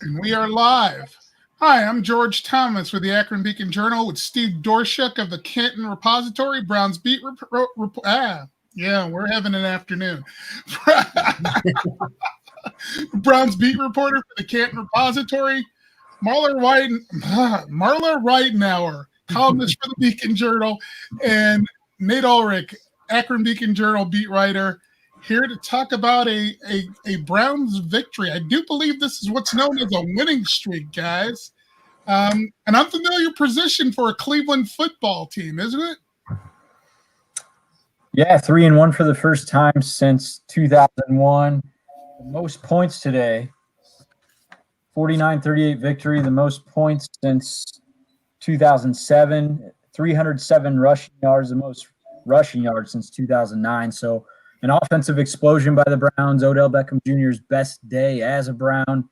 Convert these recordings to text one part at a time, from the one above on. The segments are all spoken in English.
And we are live. Hi, I'm George Thomas with the Akron Beacon Journal with Steve Doerschuk of the Canton Repository, Browns beat we're having an afternoon. Browns beat reporter for the Canton Repository, Marla Ridenour, columnist for the Beacon Journal, and Nate Ulrich, Akron Beacon Journal beat writer, here to talk about a Browns victory. I do believe this is what's known as a winning streak, guys. An unfamiliar position for a Cleveland football team, isn't it? Yeah, 3-1 for the first time since 2001. The most points today, 49-38 victory, the most points since 2007, 307 rushing yards, the most rushing yards since 2009. So an offensive explosion by the Browns. Odell Beckham Jr.'s best day as a Brown.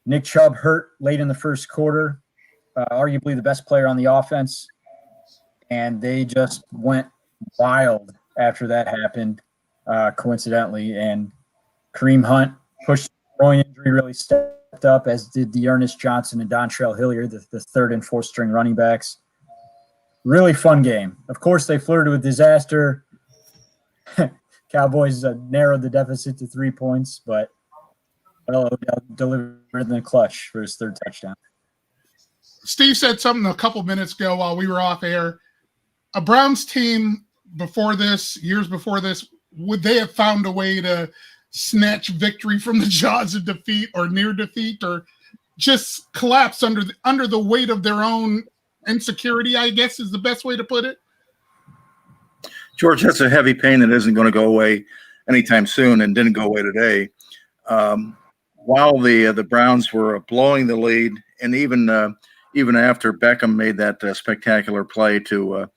Nick Chubb hurt late in the first quarter, arguably the best player on the offense, and they just went wild after that happened, coincidentally. And Kareem Hunt pushed the groin injury, really stepped up, as did Ernest Johnson and Dontrell Hilliard, the third and fourth string running backs. Really fun game. Of course, they flirted with disaster. Cowboys narrowed the deficit to 3 points, but Odell delivered in the clutch for his third touchdown. Steve said something a couple minutes ago while we were off air. A Browns team before this, years before this, would they have found a way to snatch victory from the jaws of defeat or near defeat, or just collapse under the weight of their own insecurity, I guess is the best way to put it? George, that's a heavy pain that isn't going to go away anytime soon, and didn't go away today. While the Browns were blowing the lead, and even after Beckham made that spectacular play to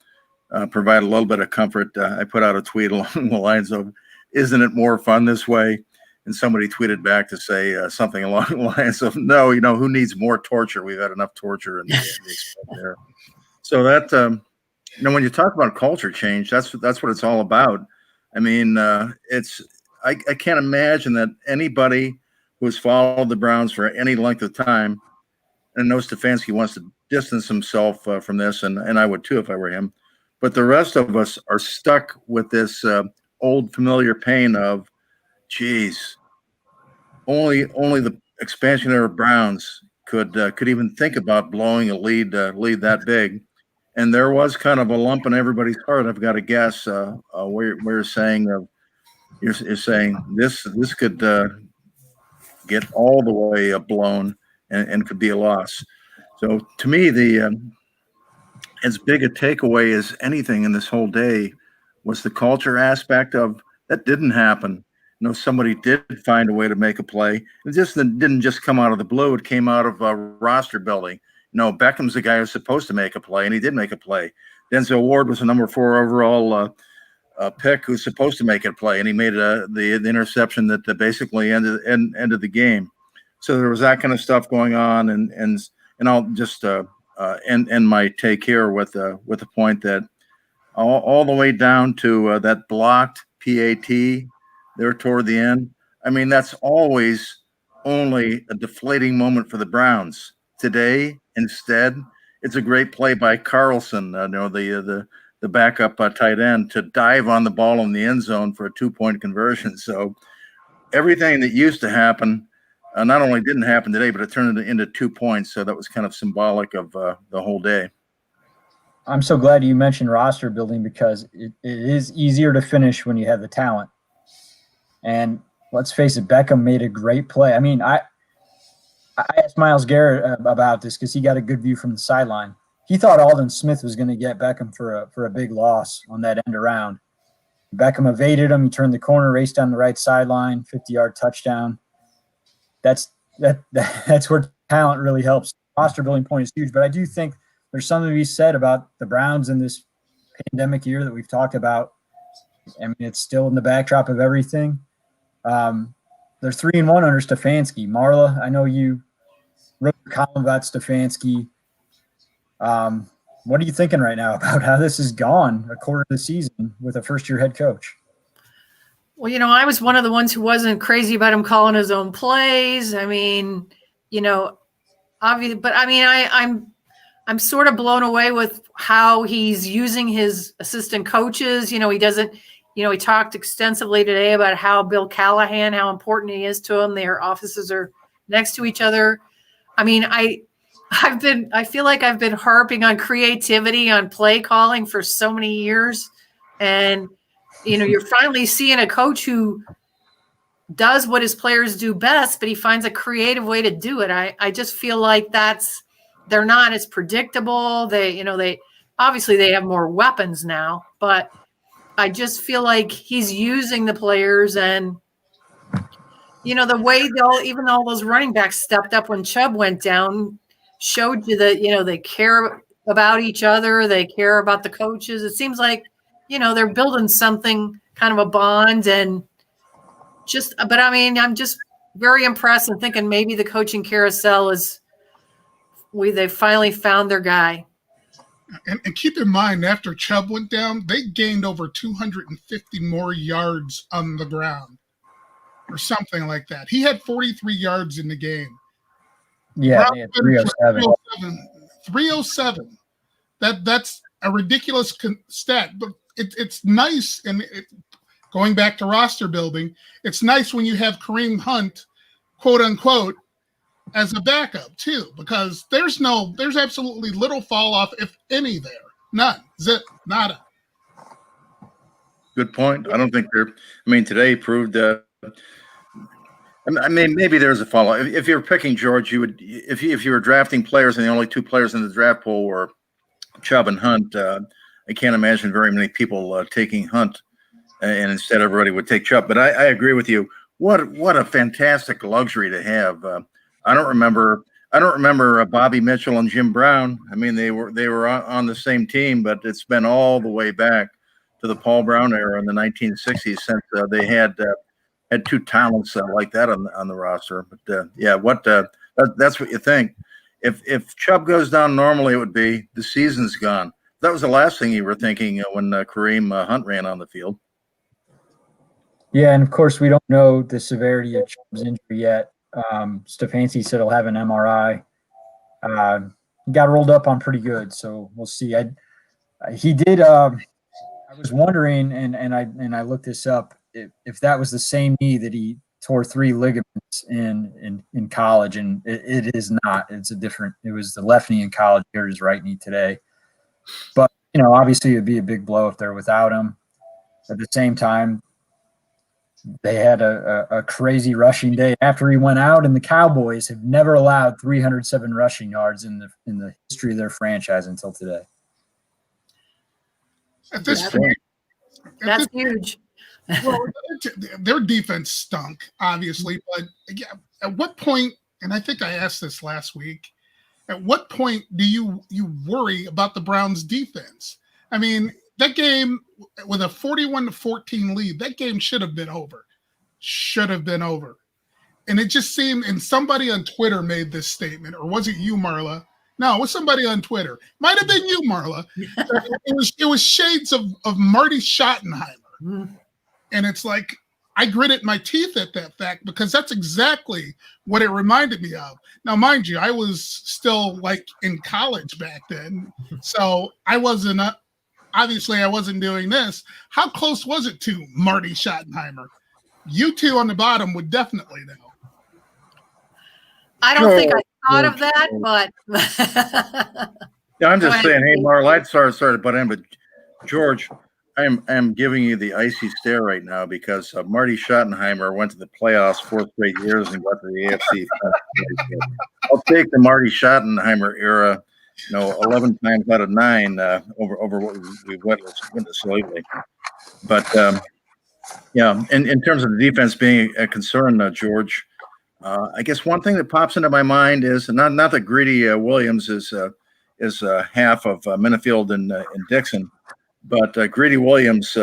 provide a little bit of comfort, I put out a tweet along the lines of, "Isn't it more fun this way?" And somebody tweeted back to say something along the lines of, "No, who needs more torture? We've had enough torture in there." So that. When you talk about culture change, that's what it's all about. I mean, I can't imagine that anybody who has followed the Browns for any length of time and knows Stefanski wants to distance himself from this, and I would too if I were him. But the rest of us are stuck with this old familiar pain of, geez, only the expansionary Browns could even think about blowing a lead that big. And there was kind of a lump in everybody's heart. I've got to guess where you're saying this could get all the way blown and could be a loss. So to me, as big a takeaway as anything in this whole day was the culture aspect of that didn't happen. Somebody did find a way to make a play. It just didn't just come out of the blue. It came out of roster building. Beckham's the guy who's supposed to make a play, and he did make a play. Denzel Ward was a number 4 overall pick who's supposed to make a play, and he made the interception that basically ended the game. So there was that kind of stuff going on, and I'll just end my take here with the point that all the way down to that blocked PAT there toward the end. I mean, that's always only a deflating moment for the Browns. Today, instead, it's a great play by Carlson, the backup tight end, to dive on the ball in the end zone for a 2-point conversion. So everything that used to happen not only didn't happen today, but it turned into 2 points. So that was kind of symbolic of the whole day. I'm so glad you mentioned roster building, because it is easier to finish when you have the talent. And let's face it, Beckham made a great play. I mean, I asked Myles Garrett about this because he got a good view from the sideline. He thought Aldon Smith was going to get Beckham for a big loss on that end around. Beckham evaded him. He turned the corner, raced down the right sideline, 50-yard touchdown. That's where talent really helps. Roster building point is huge, but I do think there's something to be said about the Browns in this pandemic year that we've talked about. I mean, it's still in the backdrop of everything. They're 3-1 under Stefanski. Marla, I know you wrote a column about Stefanski. What are you thinking right now about how this has gone a quarter of the season with a first-year head coach? Well, I was one of the ones who wasn't crazy about him calling his own plays. I mean, obviously, but I mean, I'm sort of blown away with how he's using his assistant coaches. He doesn't, he talked extensively today about how Bill Callahan, how important he is to him. Their offices are next to each other. I mean, I feel like I've been harping on creativity, on play calling for so many years. And, you're finally seeing a coach who does what his players do best, but he finds a creative way to do it. I just feel like they're not as predictable. They obviously they have more weapons now, but I just feel like he's using the players, and the way even all those running backs stepped up when Chubb went down showed you that they care about each other, they care about the coaches. It seems like they're building something, kind of a bond, and but I mean, I'm just very impressed and thinking maybe the coaching carousel they finally found their guy. And keep in mind, after Chubb went down, they gained over 250 more yards on the ground or something like that. He had 43 yards in the game. Yeah, they had 307. 307. That's a ridiculous stat, but it's nice. And going back to roster building, it's nice when you have Kareem Hunt, quote unquote, as a backup too, because there's absolutely little fall off, if any, there. None. Zip. Nada. Good point. I don't think today proved I mean, maybe there's a fall off. If you're picking George, if you were drafting players and the only two players in the draft pool were Chubb and Hunt, I can't imagine very many people taking Hunt, and instead everybody would take Chubb. But I agree with you. What a fantastic luxury to have. I don't remember Bobby Mitchell and Jim Brown. I mean, they were on the same team, but it's been all the way back to the Paul Brown era in the 1960s since they had two talents like that on the roster. But that's what you think. If Chubb goes down normally, it would be the season's gone. That was the last thing you were thinking when Kareem Hunt ran on the field. Yeah, and of course we don't know the severity of Chubb's injury yet. Stefanski said he'll have an MRI. He got rolled up on pretty good, so we'll see. He did. I was wondering, and I looked this up, if that was the same knee that he tore 3 ligaments in college, and it is not. It's a different. It was the left knee in college. Here his right knee today. But obviously it'd be a big blow if they're without him. At the same time, they had a crazy rushing day after he went out, and the Cowboys have never allowed 307 rushing yards in the history of their franchise until today. At this point, that's huge. Well, their defense stunk, obviously, but yeah, at what point? And I think I asked this last week. At what point do you worry about the Browns' defense? I mean, that game with a 41-14 lead, that game should have been over. And it just seemed, and somebody on Twitter made this statement, or was it you, Marla? No, it was somebody on Twitter. Might have been you, Marla. It was shades of Marty Schottenheimer. Mm-hmm. And it's like, I gritted my teeth at that fact because that's exactly what it reminded me of. Now, mind you, I was still like in college back then. So I wasn't doing this. How close was it to Marty Schottenheimer? You two on the bottom would definitely know. I don't think I thought of that, but yeah, I'm just saying, hey, Marla, I'd sorry to butt in, but George, I am giving you the icy stare right now because Marty Schottenheimer went to the playoffs 4 straight years and got to the AFC. I'll take the Marty Schottenheimer era, 11 times out of 9 over what we've witnessed lately. But yeah, in terms of the defense being a concern, George, I guess one thing that pops into my mind is not that Greedy Williams is half of Minifield and Dixon. But Greedy Williams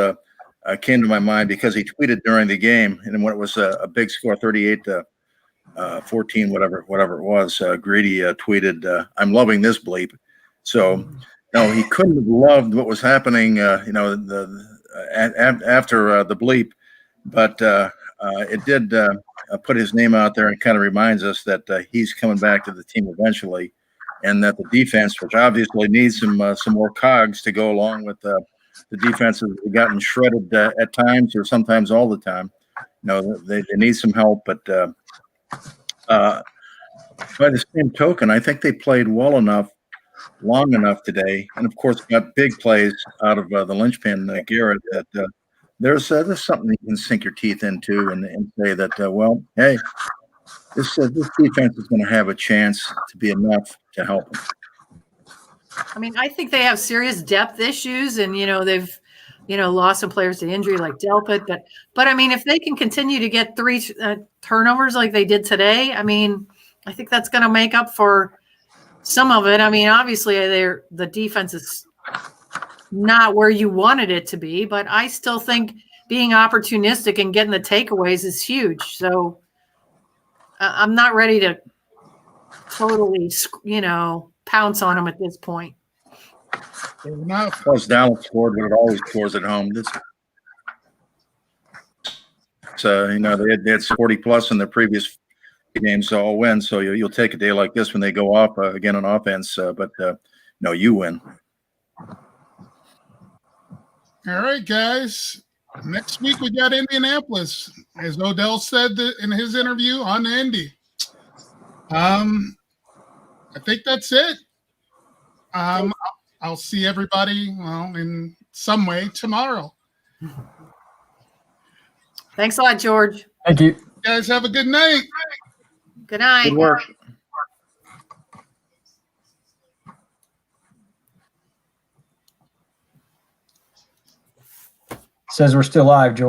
came to my mind because he tweeted during the game, and when it was a big score, 38-14, whatever it was, Greedy tweeted, "I'm loving this bleep." So, he couldn't have loved what was happening, after the bleep, but it did put his name out there, and kind of reminds us that he's coming back to the team eventually, and that the defense, which obviously needs some more cogs to go along with the defense has gotten shredded at times, or sometimes all the time. They need some help, but by the same token, I think they played well enough, long enough today, and of course got big plays out of the linchpin Garrett, that there's something you can sink your teeth into and say that well, hey, this defense is going to have a chance to be enough to help them. I mean, I think they have serious depth issues, and they've lost some players to injury like Delpit, but I mean, if they can continue to get 3 turnovers like they did today, I mean, I think that's going to make up for some of it. I mean, obviously the defense is not where you wanted it to be, but I still think being opportunistic and getting the takeaways is huge. So I'm not ready to totally, pounce on them at this point. Plus, Dallas scored what it always scores at home. They had 40 plus in their previous games, so all win. So you'll take a day like this when they go off again on offense, but no, you win. All right, guys. Next week we got Indianapolis, as Odell said in his interview on Indy. I think that's it. I'll see everybody, in some way tomorrow. Thanks a lot, George. Thank you. You guys have a good night. Good night. Good work. Says we're still live, George.